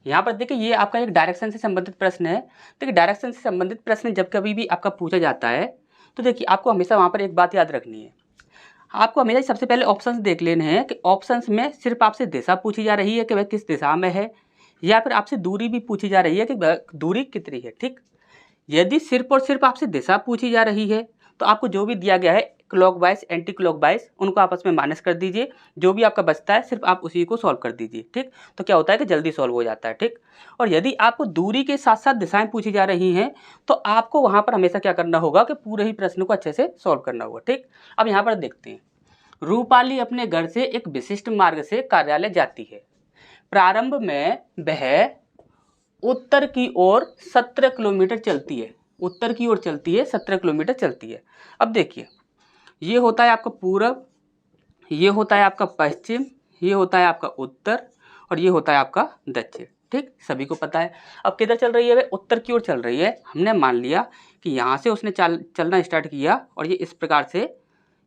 यहाँ पर देखिए ये आपका एक डायरेक्शन से संबंधित प्रश्न है। देखिए डायरेक्शन से संबंधित प्रश्न जब कभी भी आपका पूछा जाता है तो देखिए आपको हमेशा वहाँ पर एक बात याद रखनी है, आपको हमेशा सबसे पहले ऑप्शंस देख लेने हैं कि ऑप्शंस में सिर्फ आपसे दिशा पूछी जा रही है कि वह किस दिशा में है, या फिर आपसे दूरी भी पूछी जा रही है कि दूरी कितनी है। ठीक, यदि सिर्फ और सिर्फ आपसे दिशा पूछी जा रही है तो आपको जो भी दिया गया है क्लॉकवाइज एंटी क्लॉकवाइज उनको आपस में माइनस कर दीजिए, जो भी आपका बचता है सिर्फ आप उसी को सॉल्व कर दीजिए। ठीक, तो क्या होता है कि जल्दी सॉल्व हो जाता है। ठीक, और यदि आपको दूरी के साथ साथ दिशाएं पूछी जा रही हैं तो आपको वहां पर हमेशा क्या करना होगा कि पूरे ही प्रश्न को अच्छे से सॉल्व करना होगा। ठीक, अब यहाँ पर देखते हैं, रूपाली अपने घर से एक विशिष्ट मार्ग से कार्यालय जाती है। प्रारंभ में वह उत्तर की ओर 17 किलोमीटर चलती है, उत्तर की ओर चलती है, 17 किलोमीटर चलती है। अब देखिए ये होता है आपका पूरब, ये होता है आपका पश्चिम, ये होता है आपका उत्तर और ये होता है आपका दक्षिण। ठीक, सभी को पता है। अब किधर चल रही है, वह उत्तर की ओर चल रही है। हमने मान लिया कि यहाँ से उसने चलना स्टार्ट किया और ये इस प्रकार से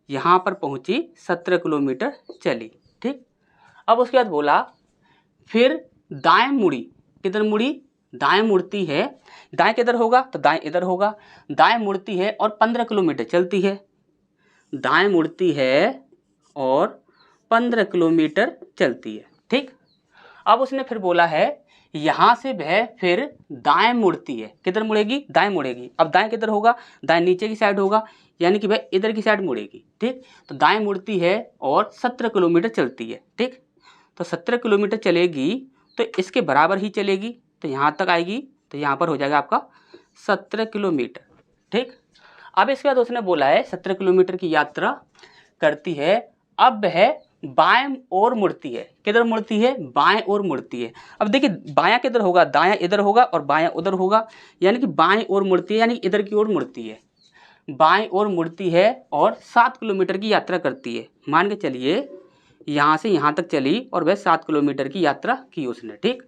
यहाँ पर पहुँची, 17 किलोमीटर चली। ठीक, अब उसके बाद बोला फिर दाएं मुड़ी, किधर मुड़ी, दाएं मुड़ती है। दाएं किधर होगा तो दाएं इधर होगा, दाएं मुड़ती है और 15 किलोमीटर चलती है, दाएं मुड़ती है और 15 किलोमीटर चलती है। ठीक, अब उसने फिर बोला है यहाँ से वह फिर दाएं मुड़ती है, किधर मुड़ेगी, दाएं मुड़ेगी। अब दाएं किधर होगा, दाएं नीचे की साइड होगा, यानी कि वह इधर की साइड मुड़ेगी। ठीक, तो दाएं मुड़ती है और 17 किलोमीटर चलती है। ठीक, तो 17 किलोमीटर चलेगी तो इसके बराबर ही चलेगी, तो यहाँ तक आएगी, तो यहाँ पर हो जाएगा आपका 17 किलोमीटर। ठीक, अब इसके बाद उसने बोला है 17 किलोमीटर की यात्रा करती है, अब वह बाएं ओर मुड़ती है, किधर मुड़ती है, बाएं ओर मुड़ती है। अब देखिए बायां किधर होगा, दायां इधर होगा और बायां उधर होगा, यानी कि बाएं ओर मुड़ती है, यानी कि इधर की ओर मुड़ती है, बाएं ओर मुड़ती है और 7 किलोमीटर की यात्रा करती है। मान के चलिए यहाँ से यहाँ तक चली और वह 7 किलोमीटर की यात्रा की उसने। ठीक,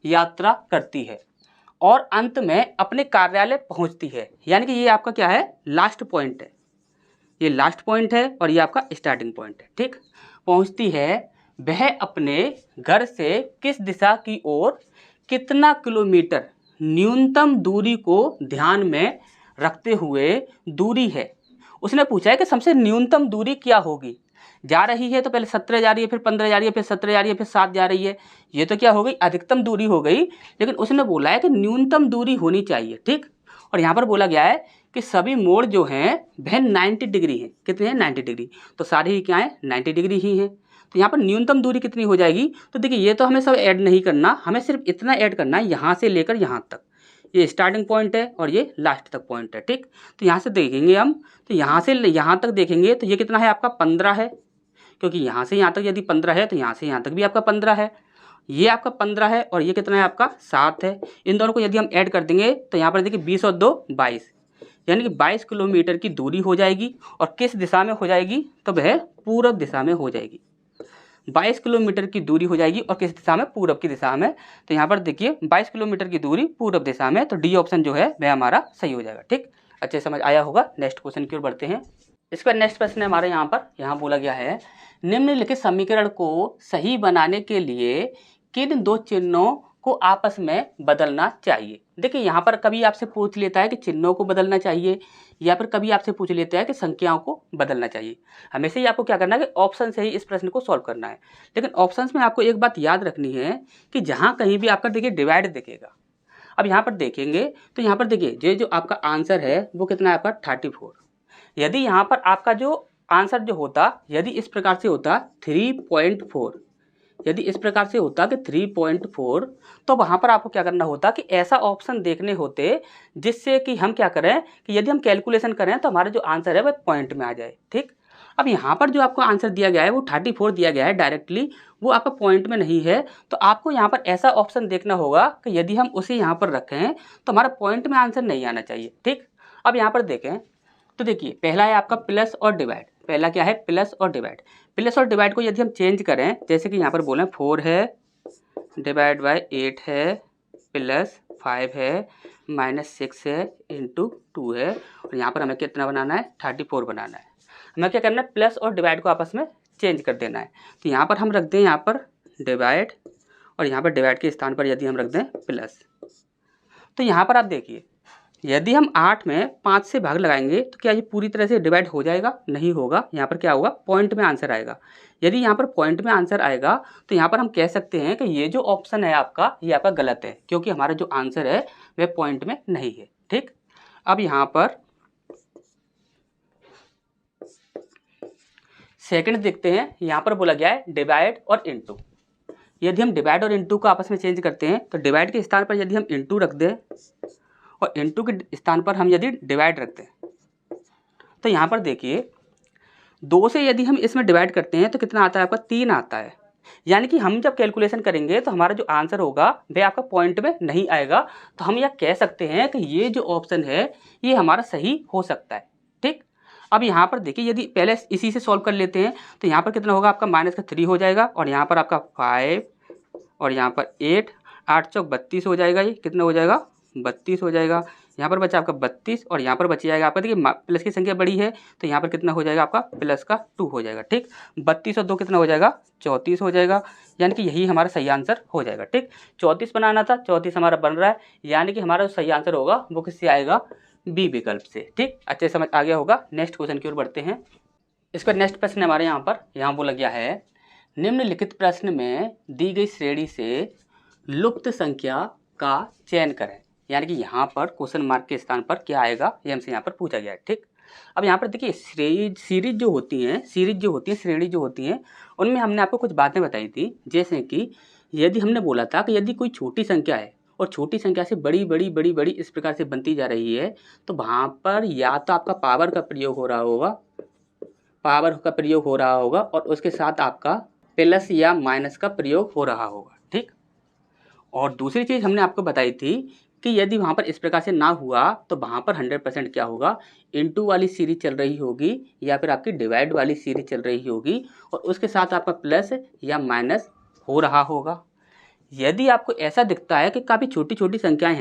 यात्रा करती है और अंत में अपने कार्यालय पहुँचती है, यानी कि ये आपका क्या है, लास्ट पॉइंट है, ये लास्ट पॉइंट है और ये आपका स्टार्टिंग पॉइंट है। ठीक, पहुँचती है, वह अपने घर से किस दिशा की ओर कितना किलोमीटर न्यूनतम दूरी को ध्यान में रखते हुए दूरी है। उसने पूछा है कि सबसे न्यूनतम दूरी क्या होगी, जा रही है तो पहले 17 जा रही है, फिर 15 जा रही है, फिर 17 जा रही है, फिर 7 जा रही है, ये तो क्या हो गई, अधिकतम दूरी हो गई। लेकिन उसने बोला है कि न्यूनतम दूरी होनी चाहिए। ठीक, और यहाँ पर बोला गया है कि सभी मोड़ जो हैं वह 90 डिग्री हैं, कितने हैं, 90 डिग्री, तो सारे ही क्या हैं, 90 डिग्री ही हैं। तो यहाँ पर न्यूनतम दूरी कितनी हो जाएगी, तो देखिए ये तो हमें सब ऐड नहीं करना, हमें सिर्फ इतना ऐड करना है यहाँ से लेकर यहाँ तक, ये स्टार्टिंग पॉइंट है और ये लास्ट तक पॉइंट है। ठीक, तो यहाँ से देखेंगे हम, तो यहाँ से यहाँ तक देखेंगे तो ये कितना है आपका 15 है, क्योंकि यहाँ से यहाँ तक यदि 15 है तो यहाँ से यहाँ तक भी आपका 15 है, ये आपका 15 है और ये कितना है आपका 7 है। इन दोनों को यदि हम ऐड कर देंगे तो यहाँ पर देखिए 20 और 2 22, यानी कि 22 किलोमीटर की दूरी हो जाएगी। और किस दिशा में हो जाएगी, तो वह पूरब दिशा में हो जाएगी। 22 किलोमीटर की दूरी हो जाएगी और किस दिशा में, पूरब की दिशा में। तो यहाँ पर देखिए 22 किलोमीटर की दूरी पूरब दिशा में, तो डी ऑप्शन जो है वह हमारा सही हो जाएगा। ठीक, अच्छे समझ आया होगा। नेक्स्ट क्वेश्चन की ओर बढ़ते हैं। इसका नेक्स्ट प्रश्न है हमारे यहाँ बोला गया है, निम्नलिखित समीकरण को सही बनाने के लिए किन दो चिन्हों को आपस में बदलना चाहिए। देखिए यहाँ पर कभी आपसे पूछ लेता है कि चिन्हों को बदलना चाहिए, या फिर कभी आपसे पूछ लेता है कि संख्याओं को बदलना चाहिए। हमेशा ही आपको क्या करना है कि ऑप्शन से ही इस प्रश्न को सॉल्व करना है। लेकिन ऑप्शंस में आपको एक बात याद रखनी है कि जहाँ कहीं भी आपका देखिए डिवाइड दिखेगा, अब यहाँ पर देखेंगे तो यहाँ पर देखिए ये जो आपका आंसर है वो कितना है आपका 34। यदि यहाँ पर आपका जो आंसर जो होता, यदि इस प्रकार से होता 3.4, यदि इस प्रकार से होता कि 3.4, तो वहाँ पर आपको क्या करना होता कि ऐसा ऑप्शन देखने होते जिससे कि हम क्या करें कि यदि हम कैलकुलेशन करें तो हमारा जो आंसर है वह पॉइंट में आ जाए। ठीक, अब यहाँ पर जो आपको आंसर दिया गया है वो 34 दिया गया है डायरेक्टली, वो आपका पॉइंट में नहीं है। तो आपको यहाँ पर ऐसा ऑप्शन देखना होगा कि यदि हम उसे यहाँ पर रखें तो हमारा पॉइंट में आंसर नहीं आना चाहिए। ठीक, अब यहाँ पर देखें तो देखिए पहला है आपका प्लस और डिवाइड। पहला क्या है, प्लस और डिवाइड। प्लस और डिवाइड को यदि हम चेंज करें, जैसे कि यहाँ पर बोलें 4 है डिवाइड बाय 8 है प्लस 5 है माइनस 6 है इंटू 2 है, और यहाँ पर हमें कितना बनाना है, 34 बनाना है। हमें क्या करना है, प्लस और डिवाइड को आपस में चेंज कर देना है। तो यहाँ पर हम रख दें यहाँ पर डिवाइड और यहाँ पर डिवाइड के स्थान पर यदि हम रख दें प्लस, तो यहाँ पर आप देखिए यदि हम 8 में 5 से भाग लगाएंगे तो क्या ये पूरी तरह से डिवाइड हो जाएगा? नहीं होगा। यहाँ पर क्या होगा? पॉइंट में आंसर आएगा। यदि यहाँ पर पॉइंट में आंसर आएगा तो यहाँ पर हम कह सकते हैं कि ये जो ऑप्शन है आपका, ये आपका गलत है, क्योंकि हमारा जो आंसर है वह पॉइंट में नहीं है। ठीक, अब यहाँ पर सेकंड देखते हैं। यहाँ पर बोला गया है डिवाइड और इनटू। यदि हम डिवाइड और इनटू को आपस में चेंज करते हैं तो डिवाइड के स्थान पर यदि हम इनटू रख दें और इनटू के स्थान पर हम यदि डिवाइड रख दें तो यहाँ पर देखिए 2 से यदि हम इसमें डिवाइड करते हैं तो कितना आता है आपका? 3 आता है। यानी कि हम जब कैलकुलेशन करेंगे तो हमारा जो आंसर होगा वह आपका पॉइंट में नहीं आएगा। तो हम यह कह सकते हैं कि ये जो ऑप्शन है ये हमारा सही हो सकता है। ठीक, अब यहाँ पर देखिए यदि पहले इसी से सॉल्व कर लेते हैं तो यहाँ पर कितना होगा आपका? -3 हो जाएगा और यहाँ पर आपका 5 और यहाँ पर 8, 8 चौक 32 हो जाएगा। ये कितना हो जाएगा? 32 हो जाएगा। यहाँ पर बचा आपका 32 और यहाँ पर बच जाएगा आपका, देखिए प्लस की संख्या बड़ी है तो यहाँ पर कितना हो जाएगा आपका? प्लस का 2 हो जाएगा। ठीक, 32 और 2 कितना हो जाएगा? 34 हो जाएगा। यानी कि यही हमारा सही आंसर हो जाएगा। ठीक, 34 बनाना था, 34 हमारा बन रहा है। यानी कि हमारा जो सही आंसर होगा वो किससे आएगा? बी विकल्प से। ठीक, अच्छे समझ आ गया होगा। नेक्स्ट क्वेश्चन की ओर बढ़ते हैं। इसका नेक्स्ट प्रश्न हमारे यहाँ बोला गया है, निम्नलिखित प्रश्न में दी गई श्रेणी से लुप्त संख्या का चयन करें। यानी कि यहाँ पर क्वेश्चन मार्क के स्थान पर क्या आएगा ये हमसे यहाँ पर पूछा गया है। ठीक, अब यहाँ पर देखिए सीरीज जो होती हैं श्रेणी जो होती हैं उनमें हमने आपको कुछ बातें बताई थी। जैसे कि यदि हमने बोला था कि यदि कोई छोटी संख्या है और छोटी संख्या से बड़ी बड़ी इस प्रकार से बनती जा रही है तो वहाँ पर या तो आपका पावर का प्रयोग हो रहा होगा और उसके साथ आपका प्लस या माइनस का प्रयोग हो रहा होगा। ठीक, और दूसरी चीज़ हमने आपको बताई थी कि यदि वहाँ पर इस प्रकार से ना हुआ तो वहाँ पर 100% क्या होगा? इनटू वाली सीरीज चल रही होगी या फिर आपकी डिवाइड वाली सीरीज चल रही होगी और उसके साथ आपका प्लस या माइनस हो रहा होगा। यदि आपको ऐसा दिखता है कि काफ़ी छोटी छोटी संख्याएं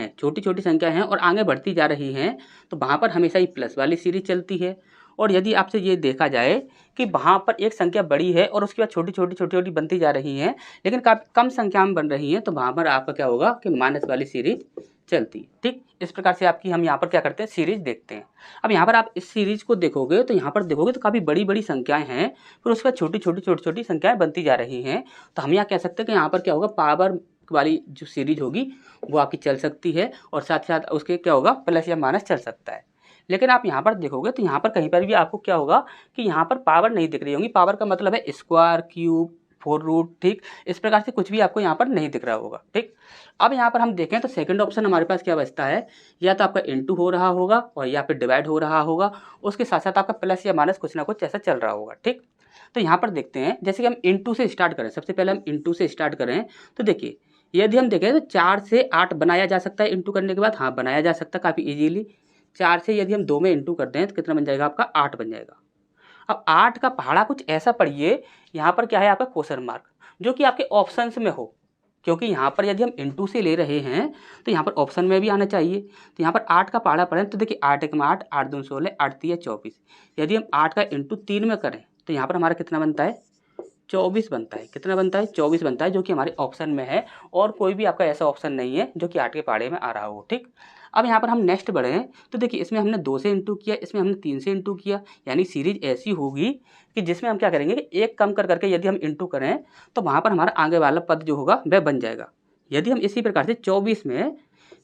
हैं और आगे बढ़ती जा रही हैं तो वहाँ पर हमेशा ही प्लस वाली सीरीज चलती है। और यदि आपसे ये देखा जाए कि वहाँ पर एक संख्या बड़ी है और उसके बाद छोटी छोटी बनती जा रही हैं लेकिन काफ़ी कम संख्या में बन रही हैं तो वहाँ पर आपका क्या होगा कि माइनस वाली सीरीज चलती है। ठीक, इस प्रकार से आपकी हम यहाँ पर क्या करते हैं? सीरीज देखते हैं। अब यहाँ पर आप इस सीरीज को देखोगे तो यहाँ पर देखोगे तो काफ़ी बड़ी संख्याएं हैं फिर उसके बाद छोटी संख्याएं बनती जा रही हैं। तो हम यहाँ कह सकते हैं कि यहाँ पर क्या होगा? पावर वाली जो सीरीज होगी वो आपकी चल सकती है और साथ साथ उसके क्या होगा? प्लस या माइनस चल सकता है। लेकिन आप यहाँ पर देखोगे तो यहाँ पर कहीं पर भी आपको क्या होगा कि यहाँ पर पावर नहीं दिख रही होगी। पावर का मतलब है स्क्वायर, क्यूब, 4 रूट। ठीक, इस प्रकार से कुछ भी आपको यहाँ पर नहीं दिख रहा होगा। ठीक, अब यहाँ पर हम देखें तो सेकंड ऑप्शन हमारे पास क्या बचता है? या तो आपका इनटू हो रहा होगा और या फिर डिवाइड हो रहा होगा, उसके साथ साथ आपका प्लस या माइनस कुछ ना कुछ ऐसा चल रहा होगा। ठीक, तो यहाँ पर देखते हैं जैसे कि हम इनटू से स्टार्ट करें। सबसे पहले हम इनटू से स्टार्ट करें तो देखिए यदि हम देखें तो 4 से 8 बनाया जा सकता है इनटू करने के बाद। हाँ, बनाया जा सकता है काफ़ी ईजीली। 4 से यदि हम 2 में इनटू करते हैं तो कितना बन जाएगा आपका? 8 बन जाएगा। अब 8 का पहाड़ा कुछ ऐसा पढ़िए, यहाँ पर क्या है आपका? क्वेश्चन मार्क, जो कि आपके ऑप्शंस में हो, क्योंकि यहाँ पर यदि हम इनटू से ले रहे हैं तो यहाँ पर ऑप्शन में भी आना चाहिए। तो यहाँ पर 8 का पहाड़ा पढ़ें तो देखिए 8 1 8, 8 2 16, 8 3 24। यदि हम 8 का इनटू 3 में करें तो यहाँ पर हमारा कितना बनता है? 24 बनता है। कितना बनता है? 24 बनता है, जो कि हमारे ऑप्शन में है और कोई भी आपका ऐसा ऑप्शन नहीं है जो कि 8 के पहाड़े में आ रहा हो। ठीक, अब यहाँ पर हम नेक्स्ट बढ़ें तो देखिए इसमें हमने 2 से इनटू किया, इसमें हमने 3 से इनटू किया। यानी सीरीज ऐसी होगी कि जिसमें हम क्या करेंगे कि एक कम करके यदि हम इनटू करें तो वहाँ पर हमारा आगे वाला पद जो होगा वह बन जाएगा। यदि हम इसी प्रकार से 24 में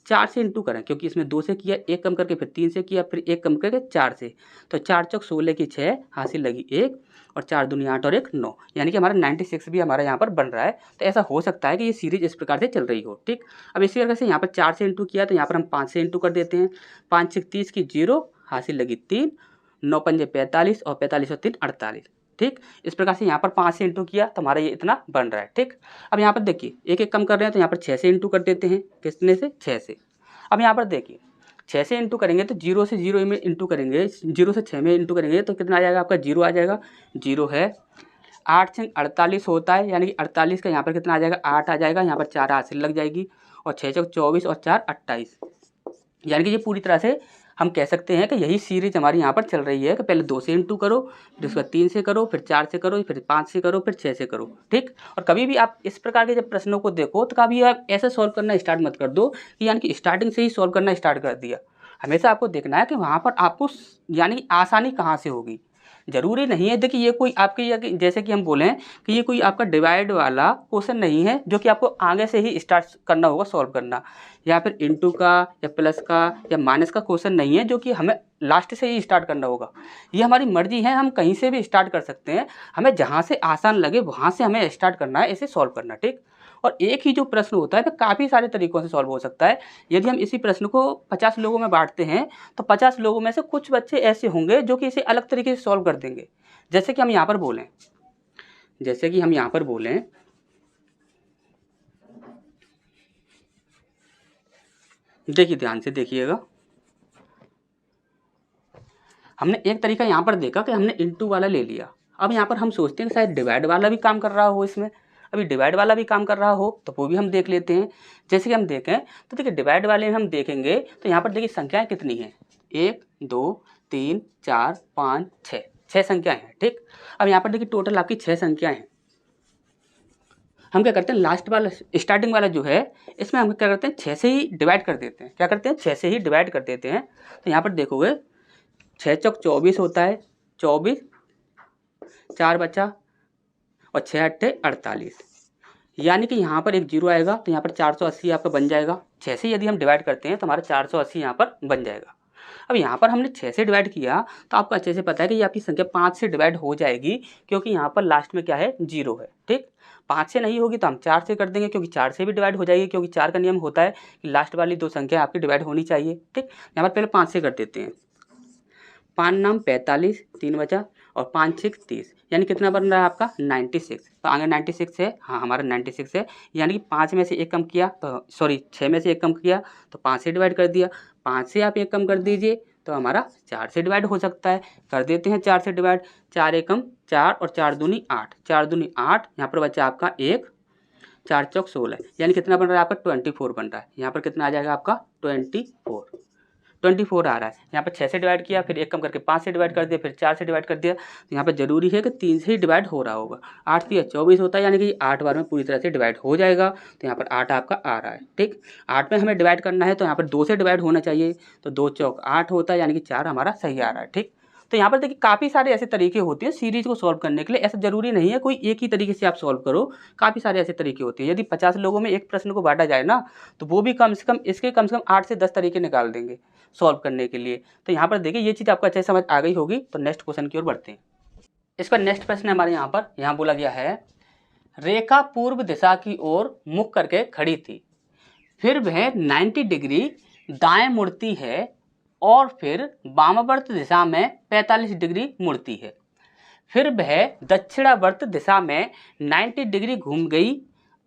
4 से इनटू करें, क्योंकि इसमें 2 से किया, एक कम करके फिर 3 से किया, फिर एक कम करके 4 से, तो 4 चौक 16 की 6 हासिल लगी 1 और 4 दूनी 8 और 1 9। यानी कि हमारा 96 भी हमारा यहाँ पर बन रहा है। तो ऐसा हो सकता है कि ये सीरीज इस प्रकार से चल रही हो। ठीक, अब इसी प्रकार से यहाँ पर 4 से इनटू किया तो यहाँ पर हम 5 से इनटू कर देते हैं। 5 6 30 की 0 हासिल लगी 3, 9 पंजे 45 और 45 और 3 48। ठीक, इस प्रकार से यहाँ पर 5 से इनटू किया तो हमारा ये इतना बन रहा है। ठीक, अब यहाँ पर देखिए एक एक कम कर रहे हैं तो यहाँ पर 6 से इनटू कर देते हैं। कितने से? 6 से। अब यहाँ पर देखिए 6 से इनटू करेंगे तो 0 से 0 में इनटू करेंगे, 0 से 6 में इनटू करेंगे तो कितना आ जाएगा आपका? 0 आ जाएगा। 0 है। 8 से 48 होता है, यानी कि 48 का यहाँ पर कितना आ जाएगा? 8 आ जाएगा। यहाँ पर 4 हासिल लग जाएगी और 6 चौक 24 और 4 28। यानी कि ये पूरी तरह से हम कह सकते हैं कि यही सीरीज हमारी यहाँ पर चल रही है कि पहले 2 से इंटू करो, फिर उसके बाद 3 से करो, फिर 4 से करो, फिर 5 से करो, फिर 6 से करो। ठीक। और कभी भी आप इस प्रकार के जब प्रश्नों को देखो तो कभी आप ऐसे सॉल्व करना स्टार्ट मत कर दो कि यानी कि स्टार्टिंग से ही सॉल्व करना स्टार्ट कर दिया। हमेशा आपको देखना है कि वहाँ पर आपको यानी कि आसानी कहाँ से होगी। जरूरी नहीं है देखिए ये कोई आपके जैसे कि हम बोलें कि ये कोई आपका डिवाइड वाला क्वेश्चन नहीं है जो कि आपको आगे से ही स्टार्ट करना होगा सॉल्व करना, या फिर इनटू का या प्लस का या माइनस का क्वेश्चन नहीं है जो कि हमें लास्ट से ही स्टार्ट करना होगा। ये हमारी मर्जी है, हम कहीं से भी स्टार्ट कर सकते हैं, हमें जहाँ से आसान लगे वहाँ से हमें स्टार्ट करना है, इसे सॉल्व करना। ठीक। और एक ही जो प्रश्न होता है वह काफ़ी सारे तरीकों से सॉल्व हो सकता है। यदि हम इसी प्रश्न को 50 लोगों में बांटते हैं तो 50 लोगों में से कुछ बच्चे ऐसे होंगे जो कि इसे अलग तरीके से सॉल्व कर देंगे। जैसे कि हम यहाँ पर बोलें देखिए ध्यान से देखिएगा, हमने एक तरीका यहाँ पर देखा कि हमने इनटू वाला ले लिया। अब यहाँ पर हम सोचते हैं कि शायद डिवाइड वाला भी काम कर रहा हो इसमें। अभी डिवाइड वाला भी काम कर रहा हो तो वो भी हम देख लेते हैं। जैसे कि हम देखें तो देखिए डिवाइड वाले में हम देखेंगे तो यहाँ पर देखिए संख्याएं कितनी हैं, 1 2 3 4 5 6, 6 संख्याएं हैं। ठीक। अब यहाँ पर देखिए टोटल आपकी 6 संख्याएं हैं। हम क्या करते हैं लास्ट वाला स्टार्टिंग वाला जो है इसमें हम क्या करते हैं 6 से ही डिवाइड कर देते हैं। क्या करते हैं 6 से ही डिवाइड कर देते हैं। तो यहाँ पर देखोगे 6 चौक 24 होता है, 24 4 बचा और 6 अट्ठे 48, यानी कि यहाँ पर एक जीरो आएगा तो यहाँ पर 480 आपका बन जाएगा। 6 से यदि हम डिवाइड करते हैं तो हमारा 480 यहाँ पर बन जाएगा। अब यहाँ पर हमने 6 से डिवाइड किया तो आपको अच्छे से पता है कि ये आपकी संख्या 5 से डिवाइड हो जाएगी क्योंकि यहाँ पर लास्ट में क्या है, जीरो है। ठीक। 5 से नहीं होगी तो हम 4 से कर देंगे क्योंकि 4 से भी डिवाइड हो जाएगी, क्योंकि 4 का नियम होता है कि लास्ट वाली 2 संख्या आपकी डिवाइड होनी चाहिए। ठीक। यहाँ पर पहले 5 से कर देते हैं। 5 नाम 45, 3 बचा और 5 6 30, यानी कितना बन रहा है आपका 96। तो आगे 96 है, हाँ हमारा 96 है, यानी कि 5 में से एक कम किया तो 6 में से एक कम किया तो 5 से डिवाइड कर दिया। 5 से आप एक कम कर दीजिए तो हमारा 4 से डिवाइड हो सकता है। कर देते हैं 4 से डिवाइड, 4 एकम 4 और 4 दूनी 8, 4 दूनी 8, यहाँ पर बचा आपका 1, 4 चौक 16, यानी कितना बन रहा है आपका 24 बन रहा है। यहाँ पर कितना आ जाएगा आपका 24 आ रहा है। यहाँ पर 6 से डिवाइड किया, फिर एक कम करके 5 से डिवाइड कर दिया, फिर 4 से डिवाइड कर दिया। तो यहाँ पर जरूरी है कि 3 से ही डिवाइड हो रहा होगा। 8 से 24 होता है, यानी कि 8 बार में पूरी तरह से डिवाइड हो जाएगा। तो यहाँ पर 8 आपका आ रहा है। ठीक। 8 में हमें डिवाइड करना है तो यहाँ पर 2 से डिवाइड होना चाहिए, तो 2 चौक 8 होता है, यानी कि 4 हमारा सही आ रहा है। ठीक। तो यहाँ पर देखिए काफ़ी सारे ऐसे तरीके होते हैं सीरीज को सॉल्व करने के लिए। ऐसा जरूरी नहीं है कोई एक ही तरीके से आप सॉल्व करो, काफ़ी सारे ऐसे तरीके होते हैं। यदि 50 लोगों में एक प्रश्न को बांटा जाए ना तो वो भी कम से कम 8 से 10 तरीके निकाल देंगे सॉल्व करने के लिए। तो यहाँ पर देखिए ये चीज़ आपको अच्छे से समझ आ गई होगी। तो नेक्स्ट क्वेश्चन की ओर बढ़ते हैं। इसका नेक्स्ट प्रश्न हमारे यहाँ बोला गया है, रेखा पूर्व दिशा की ओर मुख करके खड़ी थी, फिर वह 90 डिग्री दाएं मुड़ती है और फिर वामावर्त दिशा में 45 डिग्री मुड़ती है। फिर वह दक्षिणावर्त दिशा में 90 डिग्री घूम गई।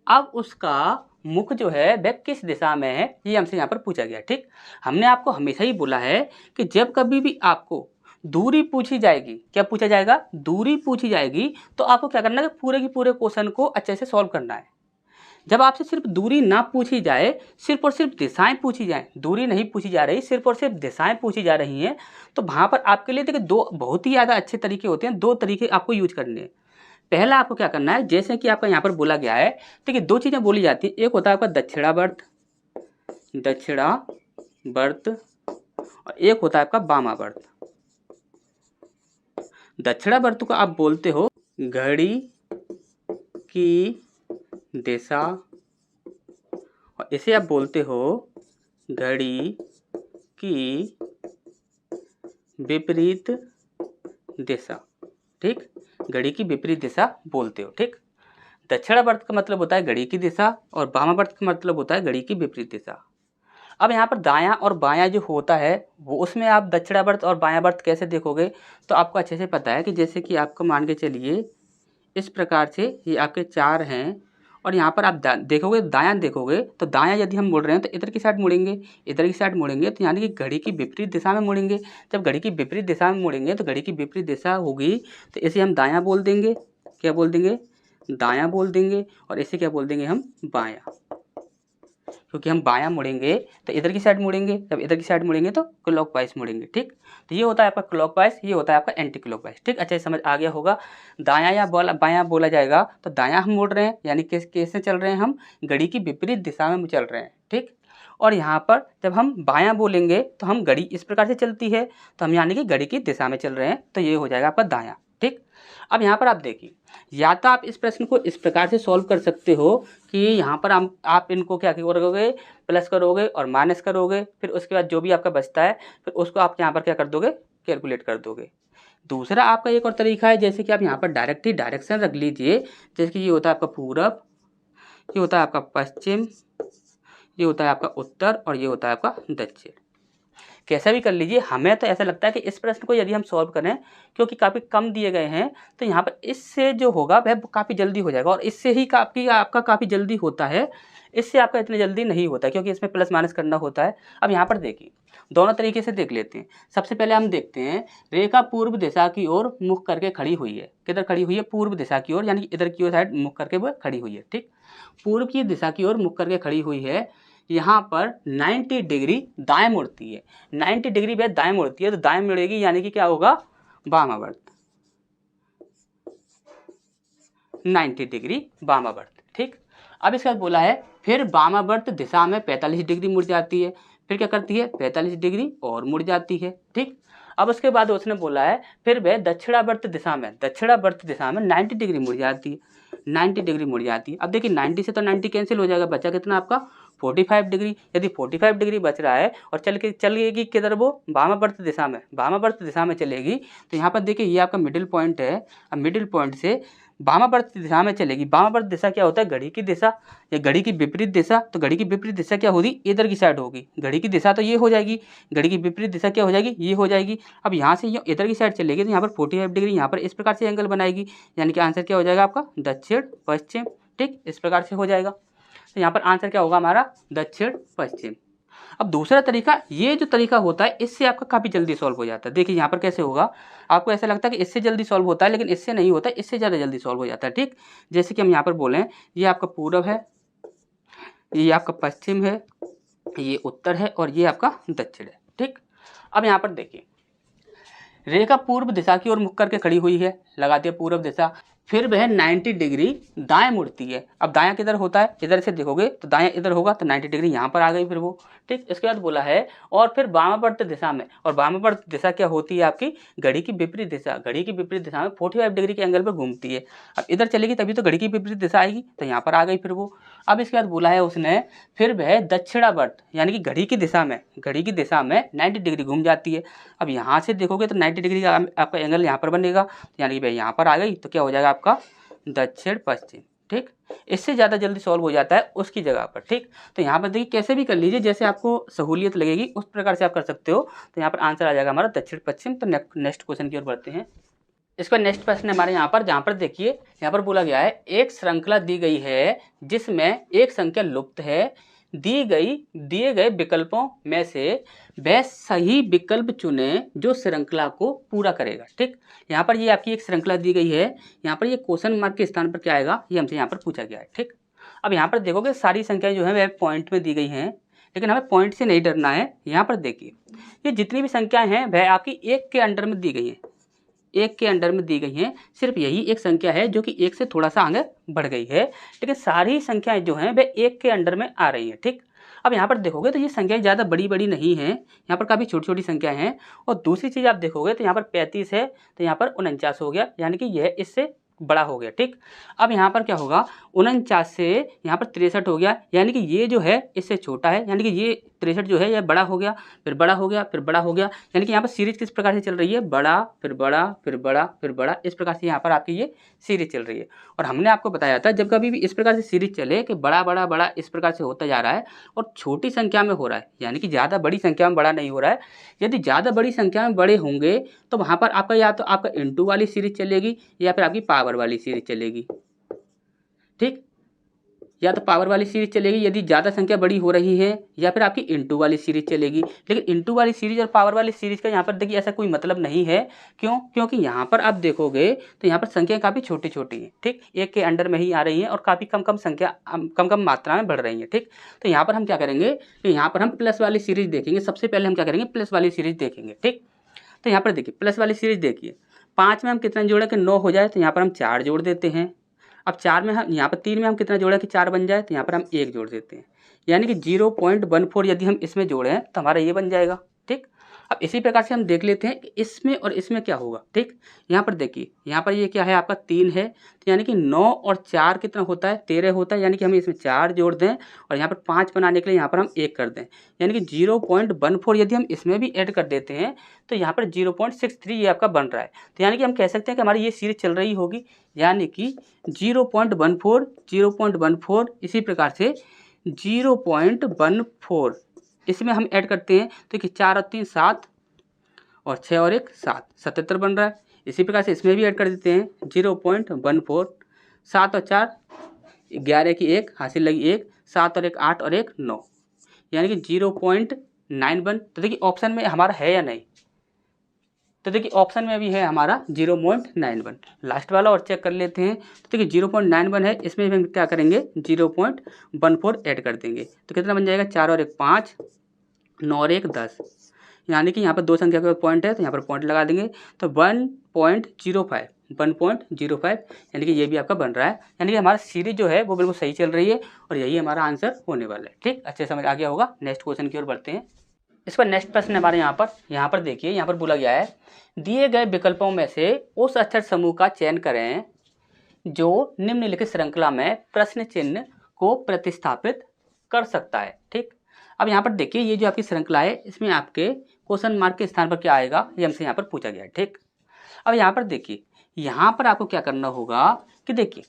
अब उसका मुख जो है वह किस दिशा में है, ये हमसे यहाँ पर पूछा गया। ठीक। हमने आपको हमेशा ही बोला है कि जब कभी भी आपको दूरी पूछी जाएगी, क्या पूछा जाएगा, दूरी पूछी जाएगी, तो आपको क्या करना है, पूरे के पूरे क्वेश्चन को अच्छे से सॉल्व करना है। जब आपसे सिर्फ दूरी ना पूछी जाए, सिर्फ और सिर्फ दिशाएं पूछी जाएं, दूरी नहीं पूछी जा रही, सिर्फ और सिर्फ दिशाएं पूछी जा रही हैं, तो वहाँ पर आपके लिए देखिए 2 बहुत ही ज़्यादा अच्छे तरीके होते हैं। 2 तरीके आपको यूज करने हैं। पहला आपको क्या करना है, जैसे कि आपका यहाँ पर बोला गया है, देखिए 2 चीज़ें बोली जाती हैं। एक होता है आपका दक्षिणावर्त और एक होता है आपका वामावर्त। दक्षिणावर्त को आप बोलते हो घड़ी की दिशा और इसे आप बोलते हो घड़ी की विपरीत दिशा। ठीक। घड़ी की विपरीत दिशा बोलते हो। ठीक। दक्षिणावर्त का मतलब होता है घड़ी की दिशा और वामावर्त का मतलब होता है घड़ी की विपरीत दिशा। अब यहाँ पर दायां और बायां जो होता है वो उसमें आप दक्षिणावर्त और बायावर्त कैसे देखोगे, तो आपको अच्छे से पता है कि जैसे कि आपको मान के चलिए इस प्रकार से ये आपके 4 हैं और यहाँ पर आप देखोगे दायां देखोगे तो दायां यदि हम मुड़ रहे हैं तो इधर की साइड मुड़ेंगे, इधर की साइड मुड़ेंगे, तो यानी कि घड़ी की विपरीत दिशा में मुड़ेंगे। जब घड़ी की विपरीत दिशा में मुड़ेंगे तो घड़ी की विपरीत दिशा होगी तो इसे हम दायां बोल देंगे। क्या बोल देंगे, दायां बोल देंगे। और इसे क्या बोल देंगे हम, बायां। क्योंकि हम बायां मुड़ेंगे तो इधर की साइड मुड़ेंगे, जब इधर की साइड मुड़ेंगे तो क्लॉकवाइज मुड़ेंगे। ठीक, तो ये होता है आपका क्लॉकवाइज, ये होता है आपका एंटी क्लॉकवाइज। ठीक, अच्छा समझ आ गया होगा। दायां या बायां बोला जाएगा तो दायां हम मुड़ रहे हैं, यानी कैसे चल रहे हैं, हम घड़ी की विपरीत दिशा में चल रहे हैं। ठीक, और यहाँ पर जब हम बायां बोलेंगे तो हम घड़ी इस प्रकार से चलती है, तो हम यानी कि घड़ी की दिशा में चल रहे हैं, तो ये हो जाएगा आपका दायां। ठीक, अब यहाँ पर आप देखिए, या तो आप इस प्रश्न को इस प्रकार से सॉल्व कर सकते हो कि यहाँ पर आप इनको क्या करोगे, प्लस करोगे और माइनस करोगे, फिर उसके बाद जो भी आपका बचता है फिर उसको आप यहाँ पर क्या कर दोगे, कैलकुलेट कर दोगे। दूसरा आपका एक और तरीका है, जैसे कि आप यहाँ पर डायरेक्ट ही डायरेक्शन रख लीजिए, जैसे कि ये होता है आपका पूरब, ये होता है आपका पश्चिम, ये होता है आपका उत्तर और ये होता है आपका दक्षिण। कैसा भी कर लीजिए, हमें तो ऐसा लगता है कि इस प्रश्न को यदि हम सॉल्व करें, क्योंकि काफ़ी कम दिए गए हैं, तो यहाँ पर इससे जो होगा वह काफ़ी जल्दी हो जाएगा, और इससे ही आपका काफ़ी जल्दी होता है, इससे आपका इतनी जल्दी नहीं होता है, क्योंकि इसमें प्लस माइनस करना होता है। अब यहाँ पर देखिए, दोनों तरीके से देख लेते हैं। सबसे पहले हम देखते हैं, रेखा पूर्व दिशा की ओर मुख करके खड़ी हुई है। किधर खड़ी हुई है, पूर्व दिशा की ओर, यानी इधर की ओर साइड मुख करके वो खड़ी हुई है। ठीक, पूर्व की दिशा की ओर मुख करके खड़ी हुई है, यहाँ पर 90 डिग्री दाएं मुड़ती है। 90 डिग्री वह दाएं मुड़ती है, तो दाएं मुड़ेगी यानी कि क्या होगा, वामावर्त, 90 डिग्री वामावर्त। ठीक, अब इसके बाद बोला है फिर वामावर्त दिशा में 45 डिग्री मुड़ जाती है, फिर क्या करती है, 45 डिग्री और मुड़ जाती है। ठीक, अब उसके बाद उसने बोला है फिर वह दक्षिणावर्त दिशा में 90 डिग्री मुड़ जाती है, 90 डिग्री मुड़ जाती है। अब देखिए 90 से तो 90 कैंसिल हो जाएगा, बचा कितना आपका 45 डिग्री। यदि 45 डिग्री बच रहा है और चलेगी किधर, वो वामावर्त दिशा में, वामावर्त दिशा में चलेगी, तो यहाँ पर देखिए ये आपका मिडिल पॉइंट है। अब मिडिल पॉइंट से वामावर्त दिशा में चलेगी। वामावर्त दिशा क्या होता है, घड़ी की दिशा या घड़ी की विपरीत दिशा। तो घड़ी की विपरीत दिशा क्या होगी, इधर की साइड होगी। घड़ी की दिशा तो ये हो जाएगी, घड़ी की विपरीत दिशा क्या हो जाएगी, ये हो जाएगी। अब यहाँ से ये इधर की साइड चलेगी, तो यहाँ पर 45 डिग्री यहाँ पर इस प्रकार से एंगल बनाएगी, यानी कि आंसर क्या हो जाएगा आपका दक्षिण पश्चिम। ठीक, इस प्रकार से हो जाएगा, तो यहाँ पर आंसर क्या होगा हमारा दक्षिण पश्चिम। अब दूसरा तरीका, ये जो तरीका होता है इससे आपका काफ़ी जल्दी सॉल्व हो जाता है। देखिए यहाँ पर कैसे होगा, आपको ऐसा लगता है कि इससे जल्दी सॉल्व होता है, लेकिन इससे नहीं होता है, इससे ज़्यादा जल्दी सॉल्व हो जाता है। ठीक, जैसे कि हम यहाँ पर बोलें, ये आपका पूरब है, ये आपका पश्चिम है, ये उत्तर है और ये आपका दक्षिण है। ठीक, अब यहाँ पर देखिए, रेखा पूर्व दिशा की ओर मुख करके खड़ी हुई है, लगाती है पूर्व दिशा, फिर वह 90 डिग्री दाएं मुड़ती है। अब दायां किधर होता है, इधर से देखोगे तो दायां इधर होगा, तो 90 डिग्री यहाँ पर आ गई फिर वो। ठीक, इसके बाद बोला है और फिर वामावर्त दिशा में, और वामावर्त दिशा क्या होती है आपकी घड़ी की विपरीत दिशा। घड़ी की विपरीत दिशा में 45 डिग्री के एंगल पर घूमती है। अब इधर चलेगी तभी तो घड़ी की विपरीत दिशा आएगी, तो यहाँ पर आ गई फिर वो। अब इसके बाद बोला है उसने फिर वह दक्षिणावर्त यानी कि घड़ी की दिशा में 90 डिग्री घूम जाती है। अब यहाँ से देखोगे तो 90 डिग्री का आपका एंगल यहाँ पर बनेगा, यानी कि भाई यहाँ पर आ गई, तो क्या हो जाएगा आपका दक्षिण पश्चिम। ठीक, इससे ज़्यादा जल्दी सॉल्व हो जाता है उसकी जगह पर। ठीक, तो यहाँ पर देखिए कैसे भी कर लीजिए, जैसे आपको सहूलियत लगेगी उस प्रकार से आप कर सकते हो। तो यहाँ पर आंसर आ जाएगा हमारा दक्षिण पश्चिम। तो नेक्स्ट क्वेश्चन की ओर बढ़ते हैं। इसका नेक्स्ट प्रश्न हमारे यहाँ पर, जहाँ पर देखिए यहाँ पर बोला गया है एक श्रृंखला दी गई है जिसमें एक संख्या लुप्त है, दिए गए विकल्पों में से वह सही विकल्प चुने जो श्रृंखला को पूरा करेगा। ठीक, यहाँ पर ये आपकी एक श्रृंखला दी गई है, यहाँ पर ये क्वेश्चन मार्क के स्थान पर क्या आएगा, ये हमसे यहाँ पर पूछा गया है। ठीक, अब यहाँ पर देखोगे सारी संख्याएं जो है वह पॉइंट में दी गई हैं, लेकिन हमें पॉइंट से नहीं डरना है। यहाँ पर देखिए ये जितनी भी संख्याएं हैं वह आपकी एक के अंडर में दी गई हैं, एक के अंडर में दी गई हैं। सिर्फ यही एक संख्या है जो कि एक से थोड़ा सा आगे बढ़ गई है, लेकिन सारी संख्याएं जो हैं वे एक के अंडर में आ रही हैं। ठीक, अब यहाँ पर देखोगे तो ये संख्याएं ज़्यादा बड़ी बड़ी नहीं हैं, यहाँ पर काफ़ी छोटी छोटी संख्याएं हैं। और दूसरी चीज़ आप देखोगे तो यहाँ पर 35 है, तो यहाँ पर 49 हो गया, यानी कि यह इससे बड़ा हो गया। ठीक, अब यहाँ पर क्या होगा, 49 से यहाँ पर 63 हो गया, यानी कि ये जो है इससे छोटा है, यानी कि ये 63 जो है यह बड़ा हो गया, फिर बड़ा हो गया, फिर बड़ा हो गया। यानी कि यहाँ पर सीरीज किस प्रकार से चल रही है, बड़ा फिर बड़ा फिर बड़ा फिर बड़ा, इस प्रकार से यहाँ पर आपकी ये सीरीज चल रही है। और हमने आपको बताया था जब कभी भी इस प्रकार से सीरीज चले कि बड़ा बड़ा बड़ा इस प्रकार से होता जा रहा है और छोटी संख्या में हो रहा है, यानी कि ज़्यादा बड़ी संख्या में बड़ा नहीं हो रहा है। यदि ज़्यादा बड़ी संख्या में बड़े होंगे तो वहाँ पर आपका या तो आपका इंटू वाली सीरीज चलेगी या फिर आपकी पावर वाली सीरीज चलेगी। ठीक, या तो पावर वाली सीरीज चलेगी यदि ज़्यादा संख्या बड़ी हो रही है, या फिर आपकी इंटू वाली सीरीज चलेगी। लेकिन इंटू वाली सीरीज और पावर वाली सीरीज का यहाँ पर देखिए ऐसा कोई मतलब नहीं है। क्यों? क्योंकि यहाँ पर आप देखोगे तो यहाँ पर संख्या काफ़ी छोटी छोटी है, ठीक, एक के अंडर में ही आ रही है और काफ़ी कम कम संख्या कम कम मात्रा में बढ़ रही है, ठीक। तो यहाँ पर हम क्या करेंगे कि यहाँ पर हम प्लस वाली सीरीज देखेंगे। सबसे पहले हम क्या करेंगे, प्लस वाली सीरीज देखेंगे, ठीक। तो यहाँ पर देखिए प्लस वाली सीरीज देखिए, 5 में हम कितना जोड़े कि 9 हो जाए, तो यहाँ पर हम 4 जोड़ देते हैं। अब 4 में हम यहाँ पर 3 में हम कितना जोड़ा कि 4 बन जाए, तो यहाँ पर हम 1 जोड़ देते हैं, यानी कि 0.14 यदि हम इसमें जोड़ें तो हमारा ये बन जाएगा, ठीक। अब इसी प्रकार से हम देख लेते हैं कि इसमें और इसमें क्या होगा, ठीक। यहाँ पर देखिए, यहाँ पर ये क्या है आपका 3 है, तो यानी कि 9 और 4 कितना होता है, 13 होता है, यानी कि हम इसमें 4 जोड़ दें और यहाँ पर 5 बनाने के लिए यहाँ पर हम 1 कर दें, यानी कि 0.14 यदि हम इसमें भी ऐड कर देते हैं तो यहाँ पर 0.63 ये आपका बन रहा है। तो यानी कि हम कह सकते हैं कि हमारी ये सीरीज चल रही होगी, यानी कि 0.14 इसी प्रकार से 0.14 इसमें हम ऐड करते हैं तो कि 4 और 3 7 और 6 और 1 7, 77 बन रहा है। इसी प्रकार से इसमें भी ऐड कर देते हैं 0.14, 7 और 4 11 की 1 हासिल लगी 1, 7 और 1 8 और 1 9, यानी कि 0.91। तो देखिए ऑप्शन में हमारा है या नहीं, तो देखिए ऑप्शन में भी है हमारा 0.91। लास्ट वाला और चेक कर लेते हैं, तो देखिए 0.91 है, इसमें हम क्या करेंगे 0.14 ऐड कर देंगे तो कितना बन जाएगा, 4 और 1 5, 9 और 1 10, यानी कि यहाँ पर 2 संख्या का पॉइंट है तो यहाँ पर पॉइंट लगा देंगे तो 1.05 यानी कि ये भी आपका बन रहा है। यानी कि हमारा सीरीज जो है वो बिल्कुल सही चल रही है और यही हमारा आंसर होने वाला है, ठीक। अच्छे समझ आ गया होगा। नेक्स्ट क्वेश्चन की ओर बढ़ते हैं। इसका नेक्स्ट प्रश्न हमारे यहाँ पर देखिए, यहाँ पर बोला गया है दिए गए विकल्पों में से उस अक्षर समूह का चयन करें जो निम्नलिखित श्रृंखला में प्रश्न चिन्ह को प्रतिस्थापित कर सकता है, ठीक। अब यहाँ पर देखिए ये जो आपकी श्रृंखला है इसमें आपके क्वेश्चन मार्क के स्थान पर क्या आएगा ये हमसे यहाँ पर पूछा गया है, ठीक। अब यहाँ पर देखिए, यहाँ पर आपको क्या करना होगा कि देखिए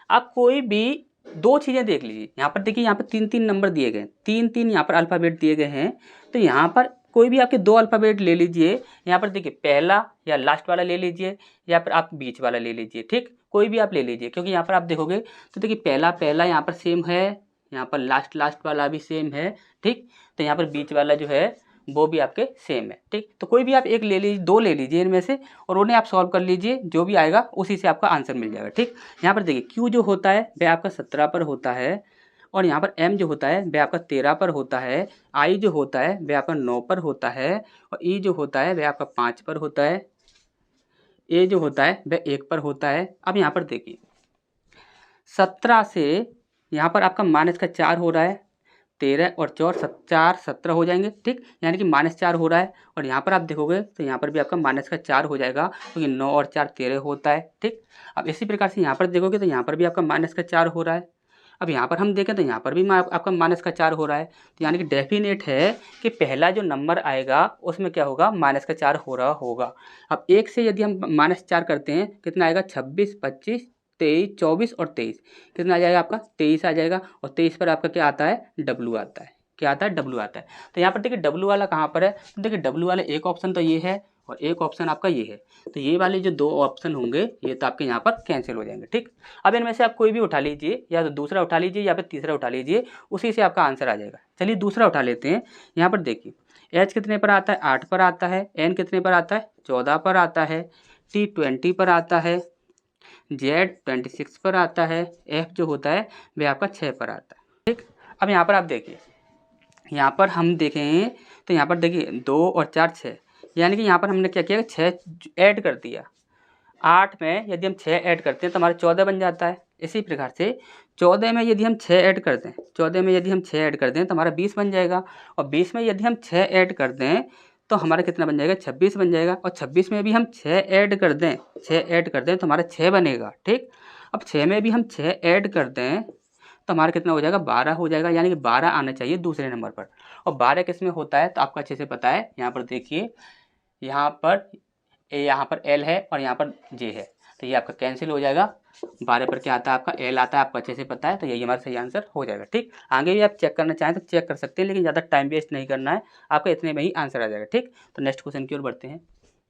आप कोई भी 2 चीज़ें देख लीजिए। यहाँ पर देखिए, यहाँ पर 3-3 नंबर दिए गए, 3-3 यहाँ पर अल्फ़ाबेट दिए गए हैं, तो यहाँ पर कोई भी आपके 2 अल्फ़ाबेट ले लीजिए। यहाँ पर देखिए पहला या लास्ट वाला ले लीजिए या फिर आप बीच वाला ले लीजिए, ठीक, कोई भी आप ले लीजिए। क्योंकि यहाँ पर आप देखोगे तो देखिए पहला यहाँ पर सेम है, यहाँ पर लास्ट वाला भी सेम है, ठीक। तो यहाँ पर बीच वाला जो है वो भी आपके सेम है, ठीक। तो कोई भी आप एक ले लीजिए, 2 ले लीजिए इनमें से और उन्हें आप सॉल्व कर लीजिए, जो भी आएगा उसी से आपका आंसर मिल जाएगा, ठीक। यहाँ पर देखिए Q जो होता है वह आपका 17 पर होता है और यहाँ पर M जो होता है वह आपका 13 पर होता है, I जो होता है वह आपका 9 पर होता है और E जो होता है वह आपका 5 पर होता है, A जो होता है वह 1 पर होता है। अब यहाँ पर देखिए 17 से यहाँ पर आपका -4 हो रहा है, 13 और 4 17 हो जाएंगे, ठीक, यानी कि -4 हो रहा है। और यहाँ पर आप देखोगे तो यहाँ पर भी आपका -4 हो जाएगा क्योंकि 9 और 4 13 होता है, ठीक। अब इसी प्रकार से यहाँ पर देखोगे तो यहाँ पर भी आपका -4 हो रहा है। अब यहाँ पर हम देखें तो यहाँ पर भी आपका -4 हो रहा है, तो यानी कि डेफिनेट है कि पहला जो नंबर आएगा उसमें क्या होगा, -4 हो रहा होगा। अब 1 से यदि हम -4 करते हैं कितना आएगा, 26 25 23 24 और 23, कितना आ जाएगा आपका 23 आ जाएगा। और 23 पर आपका क्या आता है, W आता है, क्या आता है, W आता है। तो यहाँ पर देखिए W वाला कहाँ पर है, तो देखिए W वाले एक ऑप्शन तो ये है और एक ऑप्शन आपका ये है, तो ये वाले जो 2 ऑप्शन होंगे ये तो आपके यहाँ पर कैंसिल हो जाएंगे, ठीक। अब इनमें से आप कोई भी उठा लीजिए, या तो दूसरा उठा लीजिए या फिर तीसरा उठा लीजिए, उसी से आपका आंसर आ जाएगा। चलिए दूसरा उठा लेते हैं। यहाँ पर देखिए H कितने पर आता है, 8 पर आता है, N कितने पर आता है, 14 पर आता है, T 20 पर आता है, Z 26 पर आता है, F जो होता है वह आपका 6 पर आता है, ठीक। अब यहाँ पर आप देखिए, यहाँ पर हम देखें तो यहाँ पर देखिए 2 और 4 6, यानी कि यहाँ पर हमने क्या किया, 6 ऐड कर दिया। 8 में यदि हम 6 ऐड करते हैं तो हमारा 14 बन जाता है। इसी प्रकार से 14 में यदि हम 6 ऐड कर दें, 14 में यदि हम 6 ऐड कर दें तो हमारा 20 बन जाएगा। और 20 में यदि हम 6 ऐड कर दें तो हमारा कितना बन जाएगा, 26 बन जाएगा। और 26 में भी हम 6 ऐड कर दें, 6 ऐड कर दें तो हमारा 6 बनेगा, ठीक। अब 6 में भी हम 6 ऐड कर दें तो हमारा कितना हो जाएगा, 12 हो जाएगा, यानी कि 12 आना चाहिए दूसरे नंबर पर। और 12 किस में होता है तो आपको अच्छे से पता है। यहाँ पर देखिए, यहाँ पर L है और यहाँ पर J है, तो ये आपका कैंसिल हो जाएगा। 12 पर क्या आता है आपका L आता है, आपको अच्छे से पता है, तो यही हमारा सही आंसर हो जाएगा, ठीक। आगे भी आप चेक करना चाहें तो चेक कर सकते हैं, लेकिन ज़्यादा टाइम वेस्ट नहीं करना है, आपका इतने में ही आंसर आ जाएगा, ठीक। तो नेक्स्ट क्वेश्चन की ओर बढ़ते हैं।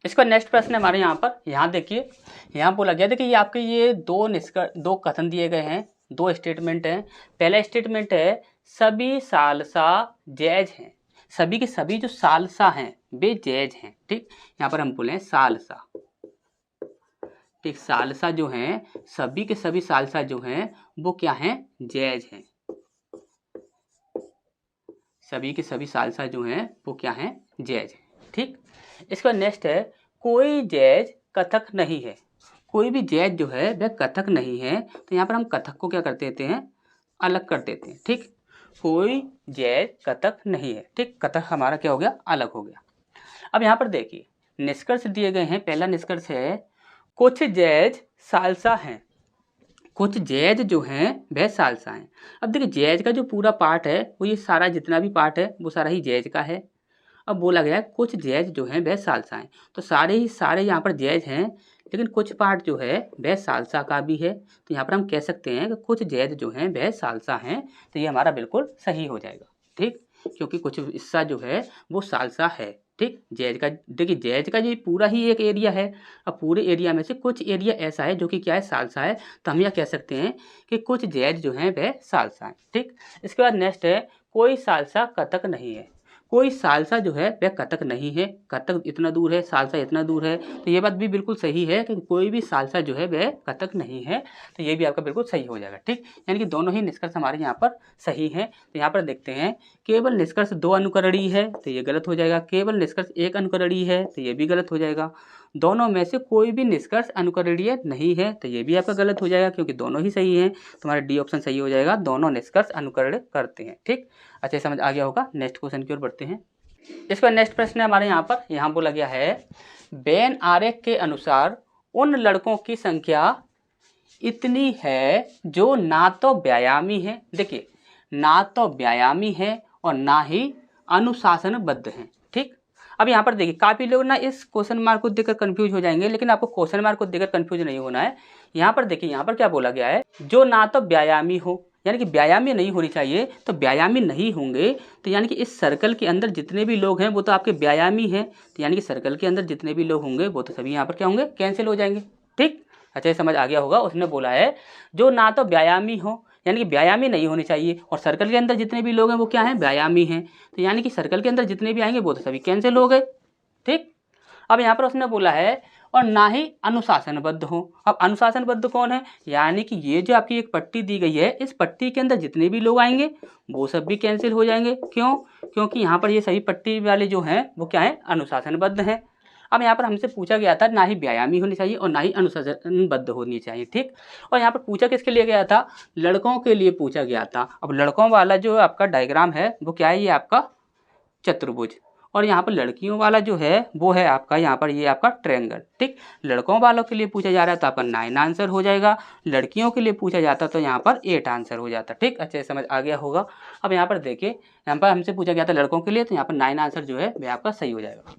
इसका नेक्स्ट प्रश्न हमारे यहाँ पर, यहाँ देखिए, यहाँ बोला गया देखिए ये आपके ये 2 कथन दिए गए हैं दो स्टेटमेंट हैं। पहला स्टेटमेंट है सभी सालसा जायज हैं, सभी के सभी जो सालसा हैं वे जायज हैं। ठीक, यहाँ पर हम बोले सालसा। ठीक, सालसा जो हैं, सभी के सभी सालसा जो हैं वो क्या हैं, जायज हैं। सभी के सभी सालसा जो हैं वो क्या हैं, जायज हैं। ठीक, इसका नेक्स्ट है कोई जायज कथक नहीं है। कोई भी जायज जो है वह कथक नहीं है, तो यहाँ पर हम कथक को क्या कर देते हैं, अलग कर देते हैं। ठीक, कोई जायज कथक नहीं है। ठीक, कथक हमारा क्या हो गया, अलग हो गया। अब यहाँ पर देखिए निष्कर्ष दिए गए हैं। पहला निष्कर्ष है कुछ जायज सालसा हैं, कुछ जायज जो हैं वह सालसा हैं। अब देखिए जायज का जो पूरा पार्ट है वो ये सारा जितना भी पार्ट है वो सारा ही जायज का है। अब बोला गया है कुछ जायज जो हैं वह सालसा हैं, तो सारे ही सारे यहाँ पर जायज हैं, लेकिन कुछ पार्ट जो है वह सालसा का भी है। तो यहाँ पर हम कह सकते हैं कि कुछ जायज जो हैं वह सालसा हैं, तो ये हमारा बिल्कुल सही हो जाएगा। ठीक, क्योंकि कुछ हिस्सा जो है वो सालसा है। ठीक, जायज का देखिए जायज का ये पूरा ही एक एरिया है। अब पूरे एरिया में से कुछ एरिया ऐसा है जो कि क्या है, सालसा है, तो हम यह कह सकते हैं कि कुछ जायज जो हैं वह सालसा हैं। ठीक, इसके बाद नेक्स्ट है कोई सालसा कथक नहीं है। कोई सालसा जो है वह कथक नहीं है, कथक इतना दूर है, सालसा इतना दूर है, तो ये बात भी बिल्कुल सही है कि कोई भी सालसा जो है वह कथक नहीं है, तो ये भी आपका बिल्कुल सही हो जाएगा। ठीक, यानी कि दोनों ही निष्कर्ष हमारे यहाँ पर सही हैं। तो यहाँ पर देखते हैं केवल निष्कर्ष 2 अनुकरणीय है, तो ये गलत हो जाएगा। केवल निष्कर्ष 1 अनुकरणीय है, तो ये भी गलत हो जाएगा। दोनों में से कोई भी निष्कर्ष अनुकरणीय नहीं है, तो ये भी आपका गलत हो जाएगा, क्योंकि दोनों ही सही हैं। तुम्हारा डी ऑप्शन सही हो जाएगा, दोनों निष्कर्ष अनुकरण करते हैं। ठीक, अच्छा समझ आ गया होगा। नेक्स्ट क्वेश्चन की ओर बढ़ते हैं। इसका नेक्स्ट प्रश्न है हमारे यहाँ बोला गया है वेन आरेख के अनुसार उन लड़कों की संख्या इतनी है जो ना तो व्यायामी है, देखिए ना तो व्यायामी है और ना ही अनुशासनबद्ध है। ठीक, अब यहाँ पर देखिए काफ़ी लोग ना इस क्वेश्चन मार्क को देखकर कंफ्यूज हो जाएंगे, लेकिन आपको क्वेश्चन मार्क को देखकर कंफ्यूज नहीं होना है। यहाँ पर देखिए यहाँ पर क्या बोला गया है, जो ना तो व्यायामी हो, यानी कि व्यायामी नहीं होनी चाहिए, तो व्यायामी नहीं होंगे, तो यानी कि इस सर्कल के अंदर जितने भी लोग हैं वो तो आपके व्यायामी हैं, तो यानी कि सर्कल के अंदर जितने भी लोग होंगे वो तो सभी यहाँ पर क्या होंगे, कैंसिल हो जाएंगे। ठीक, अच्छा समझ आ गया होगा। उसने बोला है जो ना तो व्यायामी हो, यानी कि व्यायामी नहीं होनी चाहिए, और सर्कल के अंदर जितने भी लोग हैं वो क्या हैं, व्यायामी हैं, तो यानी कि सर्कल के अंदर जितने भी आएंगे वो तो सभी कैंसिल हो गए। ठीक, अब यहाँ पर उसने बोला है और ना ही अनुशासनबद्ध हो। अब अनुशासनबद्ध कौन है, यानी कि ये जो आपकी एक पट्टी दी गई है, इस पट्टी के अंदर जितने भी लोग आएंगे वो सब भी कैंसिल हो जाएंगे। क्यों, क्योंकि यहाँ पर ये सभी पट्टी वाले जो हैं वो क्या है, अनुशासनबद्ध हैं। अब यहाँ पर हमसे पूछा गया था ना ही व्यायामी होनी चाहिए और ना ही अनुशासनबद्ध होनी चाहिए। ठीक, और यहाँ पर पूछा किसके लिए गया था, लड़कों के लिए पूछा गया था। अब लड़कों वाला जो आपका डायग्राम है वो क्या है, ये आपका चतुर्भुज, और यहाँ पर लड़कियों वाला जो है वो है आपका यहाँ पर ये आपका ट्रायंगल। ठीक, लड़कों वालों के लिए पूछा जा रहा है तो आपका 9 आंसर हो जाएगा, लड़कियों के लिए पूछा जाता तो यहाँ पर 8 आंसर हो जाता। ठीक, अच्छे समझ आ गया होगा। अब यहाँ पर देखिए यहाँ पर हमसे पूछा गया था लड़कों के लिए, तो यहाँ पर 9 आंसर जो है वह आपका सही हो जाएगा।